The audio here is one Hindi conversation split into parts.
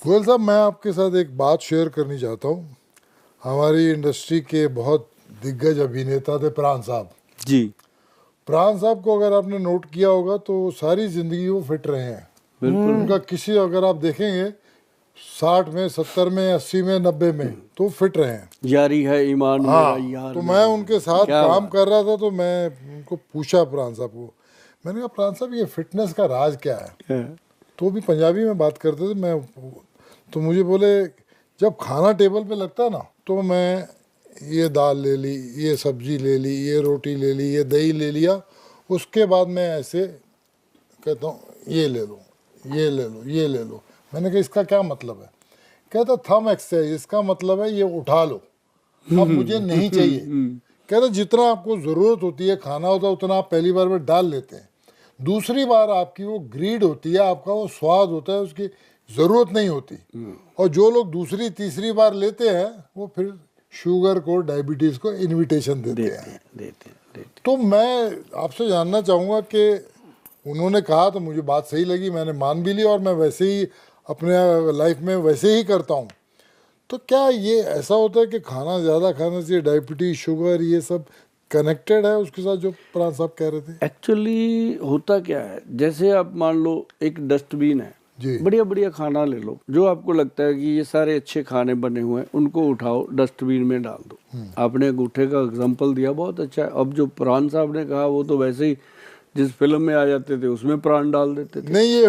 गोयल साहब, मैं आपके साथ एक बात शेयर करनी चाहता हूँ। हमारी इंडस्ट्री के बहुत दिग्गज अभिनेता थे प्राण साहब जी। प्राण साहब को अगर आपने नोट किया होगा तो सारी जिंदगी वो फिट रहे हैं। बिल्कुल। उनका किसी, अगर आप देखेंगे 60 में, 70 में, 80 में, 90 में तो फिट रहे हैं। यारी है ईमान हाँ, मेरा यार। तो मैं उनके साथ क्या काम बात। कर रहा था तो मैं उनको पूछा प्राण साहब को, मैंने कहा प्राण साहब ये फिटनेस का राज क्या है? तो भी पंजाबी में बात करते थे। मैं तो मुझे बोले, जब खाना टेबल पे लगता है ना तो मैं ये दाल ले ली, ये सब्जी ले ली, ये रोटी ले ली, ये दही ले लिया, उसके बाद मैं ऐसे कहता हूँ ये ले लो, ये ले लो, ये ले लो। मैंने कहा इसका क्या मतलब है? कहता थंब एक्सरसाइज, इसका मतलब है ये उठा लो, अब मुझे नहीं चाहिए। कहता जितना आपको ज़रूरत होती है खाना होता है उतना आप पहली बार में डाल लेते हैं, दूसरी बार आपकी वो ग्रीड होती है, आपका वो स्वाद होता है, उसकी ज़रूरत नहीं होती। और जो लोग दूसरी तीसरी बार लेते हैं वो फिर शुगर को, डायबिटीज़ को इनविटेशन देते हैं। तो मैं आपसे जानना चाहूँगा कि उन्होंने कहा तो मुझे बात सही लगी, मैंने मान भी ली और मैं वैसे ही अपने लाइफ में वैसे ही करता हूँ। तो क्या ये ऐसा होता है कि खाना ज़्यादा खाने से डायबिटीज, शुगर, ये सब कनेक्टेड है उसके साथ जो प्राण साहब कह रहे थे? एक्चुअली होता क्या है, जैसे आप मान लो एक डस्टबिन है जी। बढ़िया बढ़िया खाना ले लो, जो आपको लगता है कि ये सारे अच्छे खाने बने हुए हैं, उनको उठाओ डस्टबिन में डाल दो। आपने अंगूठे का एग्जांपल दिया, बहुत अच्छा है। अब जो प्राण साहब ने कहा वो तो वैसे ही जिस फिल्म में आ जाते थे उसमें प्राण डाल देते थे। नहीं, ये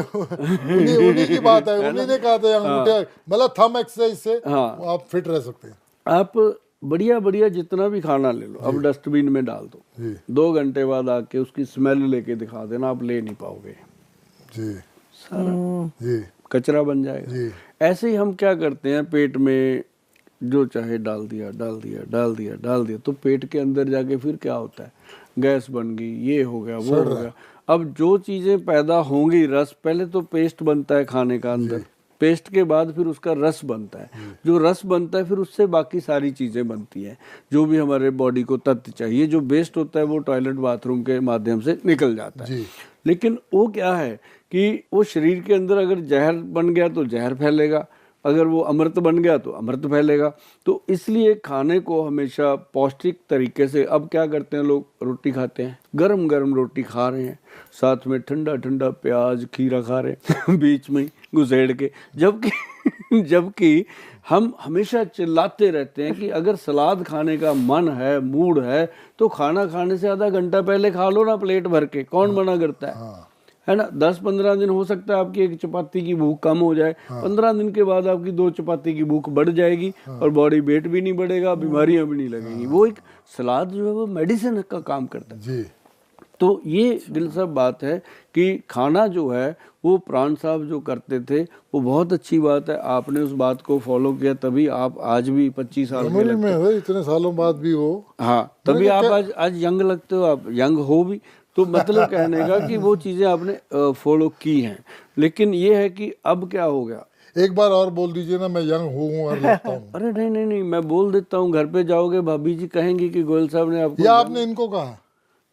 उन्हीं की बात है, उन्हीं ने कहा था अंगूठे, मतलब थंब एक्सरसाइज से आप फिट रह सकते हैं। आप बढ़िया बढ़िया जितना भी खाना ले लो, अब डस्टबिन में डाल दो, 2 घंटे बाद आके उसकी स्मेल लेके दिखा देना, आप ले नहीं पाओगे जी। सारा जी। कचरा बन जाएगा। जी। ऐसे ही हम क्या करते हैं, पेट में जो चाहे डाल दिया डाल दिया डाल दिया डाल दिया, तो पेट के अंदर जाके फिर क्या होता है, गैस बन गई, ये हो गया, वो हो गया। अब जो चीज़ें पैदा होंगी, रस, पहले तो पेस्ट बनता है खाने का अंदर, पेस्ट के बाद फिर उसका रस बनता है, जो रस बनता है फिर उससे बाकी सारी चीज़ें बनती हैं, जो भी हमारे बॉडी को तत्व चाहिए। जो वेस्ट होता है वो टॉयलेट बाथरूम के माध्यम से निकल जाता है। लेकिन वो क्या है कि वो शरीर के अंदर अगर जहर बन गया तो जहर फैलेगा, अगर वो अमृत बन गया तो अमृत फैलेगा। तो इसलिए खाने को हमेशा पौष्टिक तरीके से, अब क्या करते हैं लोग, रोटी खाते हैं, गरम गरम रोटी खा रहे हैं, साथ में ठंडा ठंडा प्याज खीरा खा रहे हैं बीच में घुसेड़ के, जबकि हम हमेशा चिल्लाते रहते हैं कि अगर सलाद खाने का मन है, मूड है, तो खाना खाने से आधा घंटा पहले खा लो ना प्लेट भर के, कौन मना करता है ना। 10-15 दिन हो सकता है आपकी एक चपाती की भूख कम हो जाए, 15 दिन के बाद आपकी 2 चपाती की भूख बढ़ जाएगी और बॉडी वेट भी नहीं बढ़ेगा, बीमारियां भी नहीं लगेंगी। वो एक सलाद जो है वो मेडिसिन का काम करता है जी। तो ये दिलचस्प बात है कि खाना जो है वो प्राण साहब जो करते थे वो बहुत अच्छी बात है। आपने उस बात को फॉलो किया, तभी आप आज भी 25 साल के लगते हो, इतने सालों बाद भी हो। हाँ, तभी आप आज यंग लगते हो, आप यंग हो भी। तो मतलब कहने का कि वो चीज़ें आपने फॉलो की हैं। लेकिन ये है कि अब क्या हो गया, एक बार और बोल दीजिए ना, मैं यंग हूँ और लगता हूँ। अरे नहीं नहीं नहीं, मैं बोल देता हूँ, घर पे जाओगे भाभी जी कहेंगी कि गोयल साहब ने आपको, या आपने इनको कहा?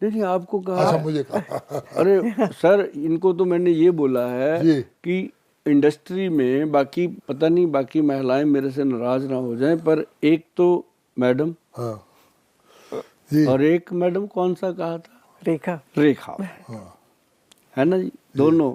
नहीं, आपको कहा। अच्छा, मुझे कहा। अरे सर, इनको तो मैंने ये बोला है कि इंडस्ट्री में, बाकी पता नहीं बाकी महिलाएं मेरे से नाराज ना हो जाएं, पर एक तो मैडम और एक मैडम कौन सा कहा था, रेखा है ना जी, दोनों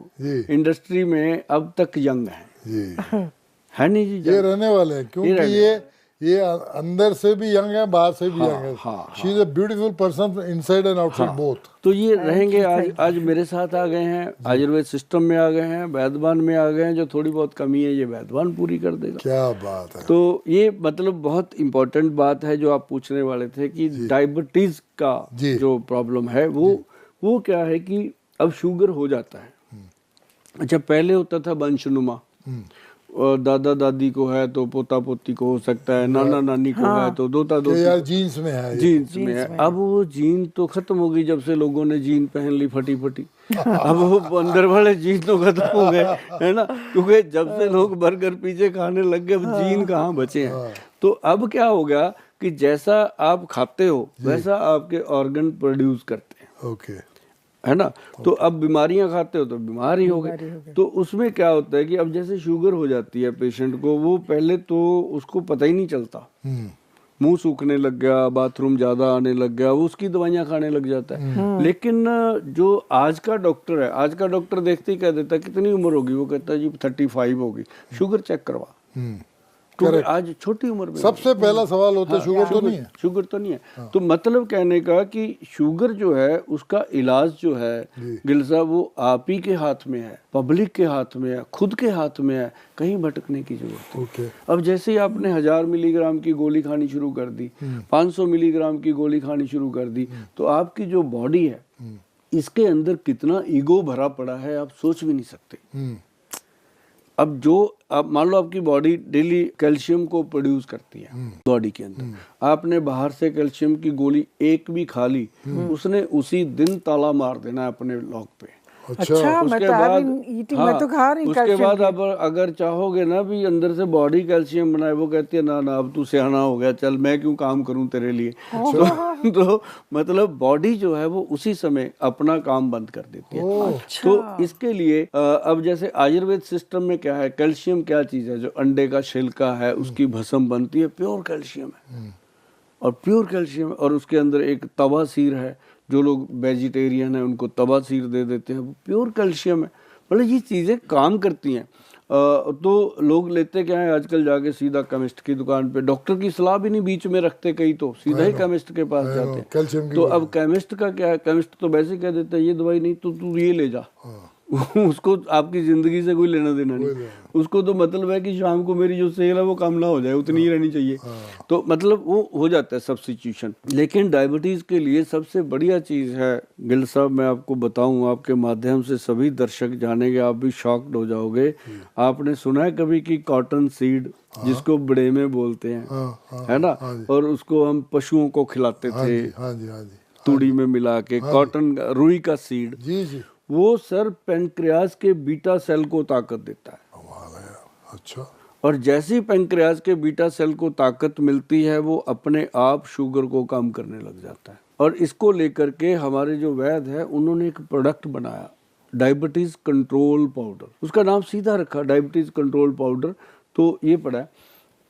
इंडस्ट्री में अब तक यंग हैं है नहीं जी, ये रहने वाले हैं, क्योंकि ये अंदर से भी यंग है, बाहर से भी यंग है। She is a beautiful person inside and outside both. तो ये रहेंगे। आज मेरे साथ आ गए हैं, आयुर्वेद सिस्टम में आ गए हैं, वैद्यवान में आ गए हैं, जो थोड़ी बहुत कमी है ये वैद्यवान पूरी कर देगा। क्या बात है। तो ये मतलब बहुत इम्पोर्टेंट बात है जो आप पूछने वाले थे कि डायबिटीज का जो प्रॉब्लम है वो क्या है कि अब शुगर हो जाता है। अच्छा, पहले होता था वंशनुमा, दादा दादी को है तो पोता पोती को हो सकता है, नाना नानी को है तो दोता दोती, यार जीन्स में है, जीन्स में है। अब वो जीन तो खत्म हो गई, जब से लोगों ने जीन पहन ली फटी फटी। अब वो अंदर वाले जीन तो खत्म हो गए, है ना, क्योंकि जब से लोग बर्गर पिज्जे खाने लग गए, अब जीन कहाँ बचे हैं। तो अब क्या हो गया कि जैसा आप खाते हो वैसा आपके ऑर्गन प्रोड्यूस करते हैं। है ना। तो अब बीमारियां खाते हो तो बीमार ही हो गए। तो उसमें क्या होता है कि अब जैसे शुगर हो जाती है पेशेंट को, वो पहले तो उसको पता ही नहीं चलता, मुंह सूखने लग गया, बाथरूम ज्यादा आने लग गया, वो उसकी दवाइयां खाने लग जाता है। लेकिन जो आज का डॉक्टर है, आज का डॉक्टर देखते ही कह देता है कितनी उम्र होगी, वो कहता है जी 35 होगी, शुगर चेक करवा। क्योंकि आज छोटी उम्र में सबसे पहला सवाल होता है शुगर तो नहीं है, शुगर तो नहीं है। तो मतलब कहने का कि शुगर जो है उसका इलाज जो है गिल साहब, वो आप ही के हाथ में है, पब्लिक के हाथ में है, खुद के हाथ में है, कहीं भटकने की जरूरत है। ओके। अब जैसे ही आपने 1000 मिलीग्राम की गोली खानी शुरू कर दी, 500 मिलीग्राम की गोली खानी शुरू कर दी, तो आपकी जो बॉडी है इसके अंदर कितना ईगो भरा पड़ा है आप सोच भी नहीं सकते। अब जो आप मान लो आपकी बॉडी डेली कैल्शियम को प्रोड्यूस करती है बॉडी के अंदर, आपने बाहर से कैल्शियम की गोली एक भी खा ली, उसने उसी दिन ताला मार देना है अपने लॉक पे। अच्छा, मैं तो मैं तो खा रही उसके बाद अब अगर चाहोगे ना भी अंदर से बॉडी कैल्शियम बनाए, वो कहती है ना ना अब तू सियाना हो गया, चल मैं क्यों काम करूं तेरे लिए। तो मतलब बॉडी जो है वो उसी समय अपना काम बंद कर देती है। तो इसके लिए अब जैसे आयुर्वेद सिस्टम में क्या है, कैल्शियम क्या चीज है, जो अंडे का छिलका है उसकी भस्म बनती है, प्योर कैल्शियम है, और प्योर कैल्शियम, और उसके अंदर एक तवा सीर है, जो लोग वेजिटेरियन है उनको तवा सीर दे देते हैं, वो प्योर कैल्शियम है। मतलब ये चीज़ें काम करती हैं। तो लोग लेते क्या है आजकल जाके सीधा केमिस्ट की दुकान पे, डॉक्टर की सलाह भी नहीं बीच में रखते, कई तो सीधा ही केमिस्ट के पास जाते हैं। तो अब केमिस्ट का क्या है, केमिस्ट तो वैसे कह देता है ये दवाई नहीं तो तू ये ले जा। उसको आपकी जिंदगी से कोई लेना देना नहीं, उसको तो मतलब है कि शाम को मेरी जो सेल है वो कम ना हो जाए, उतनी ही रहनी चाहिए। तो मतलब वो हो जाता है सब्स्टिट्यूशन। लेकिन डायबिटीज के लिए सबसे बढ़िया चीज है गिल साहब, मैं आपको बताऊं, आपके माध्यम से सभी दर्शक जानेंगे, आप भी शॉक्ड हो जाओगे। आपने सुना है कभी कि कॉटन सीड, जिसको बड़े में बोलते हैं, है ना, और उसको हम पशुओं को खिलाते थे तूड़ी में मिला के, कॉटन रुई का सीड, वो सर पेनक्रियाज के बीटा सेल को ताकत देता है। अच्छा। और जैसे ही पेनक्रियाज के बीटा सेल को ताकत मिलती है, वो अपने आप शुगर को कम करने लग जाता है। और इसको लेकर के हमारे जो वैद्य है उन्होंने एक प्रोडक्ट बनाया, डायबिटीज कंट्रोल पाउडर। उसका नाम सीधा रखा, डायबिटीज कंट्रोल पाउडर। तो ये पड़ा है,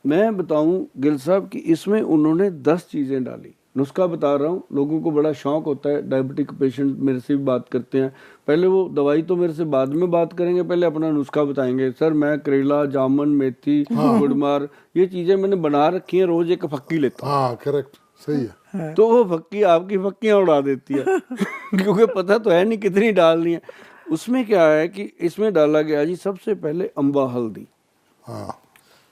मैं बताऊं गिल साहब कि इसमें उन्होंने 10 चीजें डाली। नुस्खा बता रहा हूँ, लोगों को बड़ा शौक होता है, डायबिटिक पेशेंट मेरे से भी बात करते हैं, पहले वो दवाई तो मेरे से बाद में बात करेंगे, पहले अपना नुस्खा बताएंगे। सर मैं करेला, जामुन, मेथी, गुड़मार, ये चीजें मैंने बना रखी हैं, रोज एक फक्की लेता हूँ। हाँ करेक्ट, सही है। तो वो फक्की आपकी फक्कियां उड़ा देती है क्योंकि पता तो है नहीं कितनी डालनी है। उसमें क्या है कि इसमें डाला गया जी सबसे पहले अम्बा हल्दी।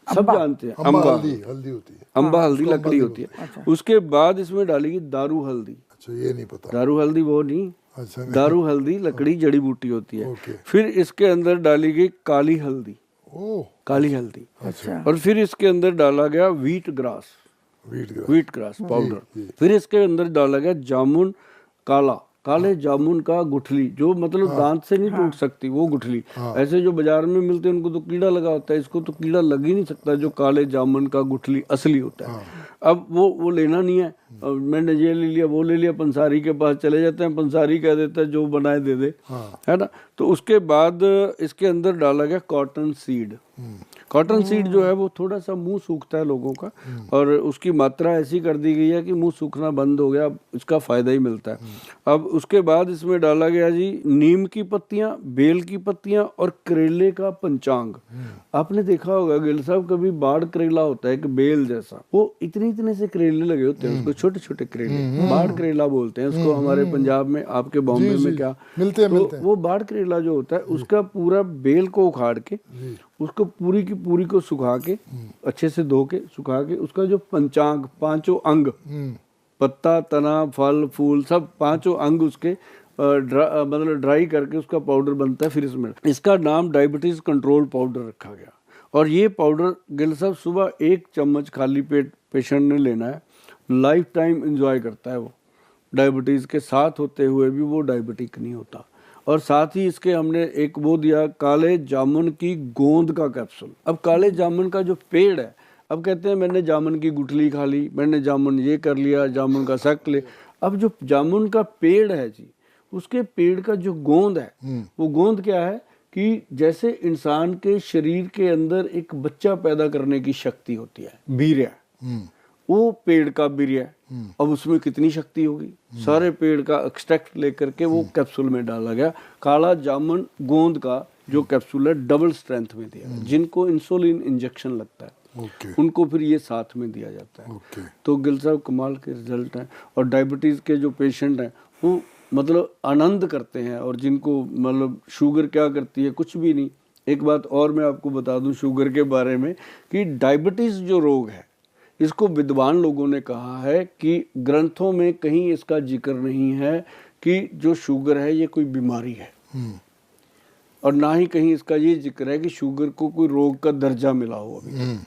सब जानते हैं अम्बा हल्दी होती है, अम्बा हल्दी लकड़ी होती है। अच्छा। उसके बाद इसमें डालेगी दारू हल्दी। अच्छा, ये नहीं पता। दारू हल्दी वो नहीं, अच्छा, दारू हल्दी लकड़ी जड़ी बूटी होती है। फिर इसके अंदर डाली गई काली हल्दी, काली हल्दी। अच्छा। और फिर इसके अंदर डाला गया व्हीट ग्रास पाउडर। फिर इसके अंदर डाला गया जामुन काला, काले जामुन का गुठली, जो मतलब दांत से नहीं टूट सकती वो गुठली। ऐसे जो बाजार में मिलते हैं उनको तो कीड़ा लगा होता है, इसको तो कीड़ा लग ही नहीं सकता, जो काले जामुन का गुठली असली होता है। अब वो लेना नहीं है, मैंने ये ले लिया वो ले लिया, पंसारी के पास चले जाते हैं, पंसारी कह देता है जो बनाए दे दे, है ना। तो उसके बाद इसके अंदर डाला गया कॉटन सीड। कॉटन सीड जो है वो थोड़ा सा मुंह सूखता है लोगों का, और उसकी मात्रा ऐसी कर दी गई है कि मुंह सूखना बंद हो गया, इसका फायदा ही मिलता है। अब उसके बाद इसमें डाला गया जी नीम की पत्तियां, बेल की पत्तियां और करेले का पंचांग। आपने देखा होगा गिल साहब, कभी बाढ़ करेला होता है एक बेल जैसा, वो इतने इतने से करेले लगे होते हैं, उसको छोटे छोटे करेले, बाढ़ करेला बोलते हैं उसको हमारे पंजाब में, आपके बॉम्बे में क्या मिलते हैं। वो बाढ़ करेला जो होता है उसका पूरा बेल को उखाड़ के, उसको पूरी की पूरी को सुखा के, अच्छे से धो के सुखा के, उसका जो पंचांग, 5 अंग, पत्ता, तना, फल, फूल, सब 5 अंग उसके मतलब ड्राई करके उसका पाउडर बनता है। फिर इसका नाम डायबिटीज कंट्रोल पाउडर रखा गया। और ये पाउडर गिल साहब सुबह 1 चम्मच खाली पेट पेशेंट ने लेना है, लाइफ टाइम एंजॉय करता है वो। डायबिटीज के साथ होते हुए भी वो डायबिटिक नहीं होता। और साथ ही इसके हमने एक वो दिया काले जामुन की गोंद का कैप्सूल। अब काले जामुन का जो पेड़ है, अब कहते हैं मैंने जामुन की गुठली खा ली, मैंने जामुन ये कर लिया, जामुन का शक ले। अब जो जामुन का पेड़ है जी, उसके पेड़ का जो गोंद है, वो गोंद क्या है कि जैसे इंसान के शरीर के अंदर एक बच्चा पैदा करने की शक्ति होती है, वीर्य, वो पेड़ का वीर्य है। अब उसमें कितनी शक्ति होगी, सारे पेड़ का एक्सट्रैक्ट लेकर के वो कैप्सूल में डाला गया। काला जामुन गोंद का जो कैप्सूल है डबल स्ट्रेंथ में दिया, जिनको इंसुलिन इंजेक्शन लगता है उनको फिर ये साथ में दिया जाता है। तो गिल साहब कमाल के रिजल्ट हैं। और डायबिटीज़ के जो पेशेंट हैं वो मतलब आनंद करते हैं, और जिनको मतलब शुगर क्या करती है, कुछ भी नहीं। एक बात और मैं आपको बता दूं शुगर के बारे में कि डायबिटीज़ जो रोग है इसको विद्वान लोगों ने कहा है कि ग्रंथों में कहीं इसका जिक्र नहीं है कि जो शुगर है ये कोई बीमारी है, और ना ही कहीं इसका ये जिक्र है कि शुगर को कोई रोग का दर्जा मिला हो अभी।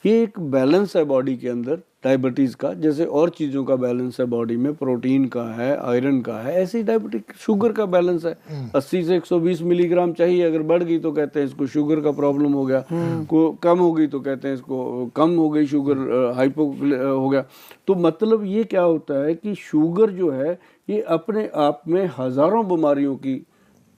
ये एक बैलेंस है बॉडी के अंदर डायबिटीज़ का, जैसे और चीज़ों का बैलेंस है बॉडी में, प्रोटीन का है, आयरन का है, ऐसे ही डायबिटिक शुगर का बैलेंस है। 80 से 120 मिलीग्राम चाहिए, अगर बढ़ गई तो कहते हैं इसको शुगर का प्रॉब्लम हो गया, को कम हो गई तो कहते हैं इसको कम हो गई शुगर, हाइपो हो गया। तो मतलब ये क्या होता है कि शुगर जो है ये अपने आप में हज़ारों बीमारियों की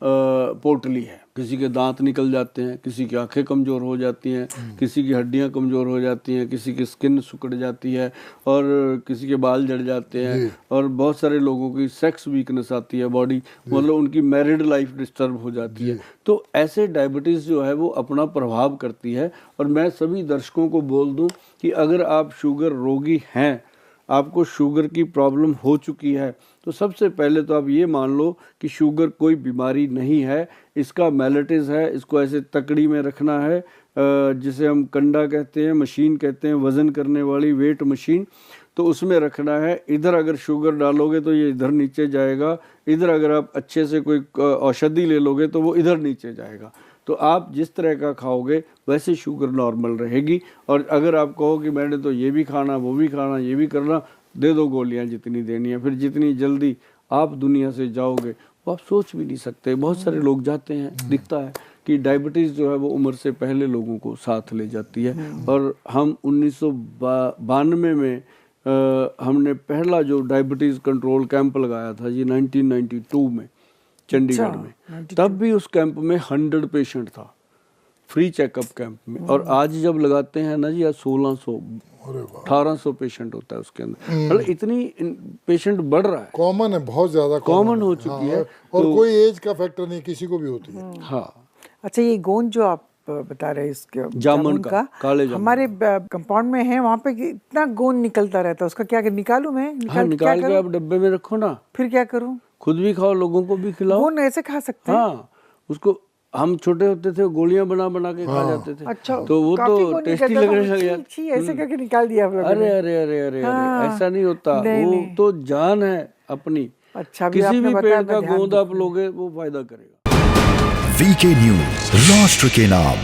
पोटली है। किसी के दांत निकल जाते हैं, किसी की आंखें कमज़ोर हो जाती हैं, किसी की हड्डियां कमज़ोर हो जाती हैं, किसी की स्किन सिकुड़ जाती है, और किसी के बाल झड़ जाते हैं, और बहुत सारे लोगों की सेक्स वीकनेस आती है, बॉडी मतलब उनकी मैरिड लाइफ डिस्टर्ब हो जाती है। तो ऐसे डायबिटीज़ जो है वो अपना प्रभाव करती है। और मैं सभी दर्शकों को बोल दूं कि अगर आप शुगर रोगी हैं, आपको शुगर की प्रॉब्लम हो चुकी है, तो सबसे पहले तो आप ये मान लो कि शुगर कोई बीमारी नहीं है, इसका मेलेटिस है। इसको ऐसे तकड़ी में रखना है, जिसे हम कंडा कहते हैं, मशीन कहते हैं, वज़न करने वाली वेट मशीन, तो उसमें रखना है। इधर अगर शुगर डालोगे तो ये इधर नीचे जाएगा, इधर अगर आप अच्छे से कोई औषधि ले लोगे तो वो इधर नीचे जाएगा। तो आप जिस तरह का खाओगे वैसे शुगर नॉर्मल रहेगी। और अगर आप कहो कि मैंने तो ये भी खाना, वो भी खाना, ये भी करना, दे दो गोलियां जितनी देनी है, फिर जितनी जल्दी आप दुनिया से जाओगे वो आप सोच भी नहीं सकते। बहुत सारे लोग जाते हैं, दिखता है कि डायबिटीज़ जो है वो उम्र से पहले लोगों को साथ ले जाती है। और हम 1992 में हमने पहला जो डायबिटीज़ कंट्रोल कैंप लगाया था जी 1992 में चंडीगढ़ में, तब भी उस कैंप में 100 पेशेंट था, फ्री चेकअप कैंप में। और आज जब लगाते हैं ना जी, आज 1600 1800 पेशेंट होता है उसके अंदर। मतलब इतनी पेशेंट बढ़ रहा है, कॉमन है, बहुत ज्यादा कॉमन हो चुकी है। और तो, कोई एज का फैक्टर नहीं, किसी को भी होती है। हाँ। अच्छा, ये गोंद जो आप बता रहे हैं इसके जामुन का, काले जामुन, हमारे कंपाउंड में है, वहाँ पे इतना गोंद निकलता रहता है, उसका क्या निकालूं मैं? निकाल के आप डब्बे में रखो ना। फिर क्या करूं? खुद भी खाओ, लोगों को भी खिलाओ। गोंद ऐसे खा सकते हैं? हाँ, उसको हम छोटे होते थे गोलियां बना बना के खा जाते थे। अच्छा, तो वो तो टेस्टी लगने लग गया। ऐसे करके निकाल दिया आप लोगों ने। अरे अरे अरे अरे ऐसा नहीं होता, वो तो जान है अपनी। अच्छा, किसी भी पेड़ का गोंद आप लोगे वो फायदा करेगा। वीके न्यूज, राष्ट्र के नाम।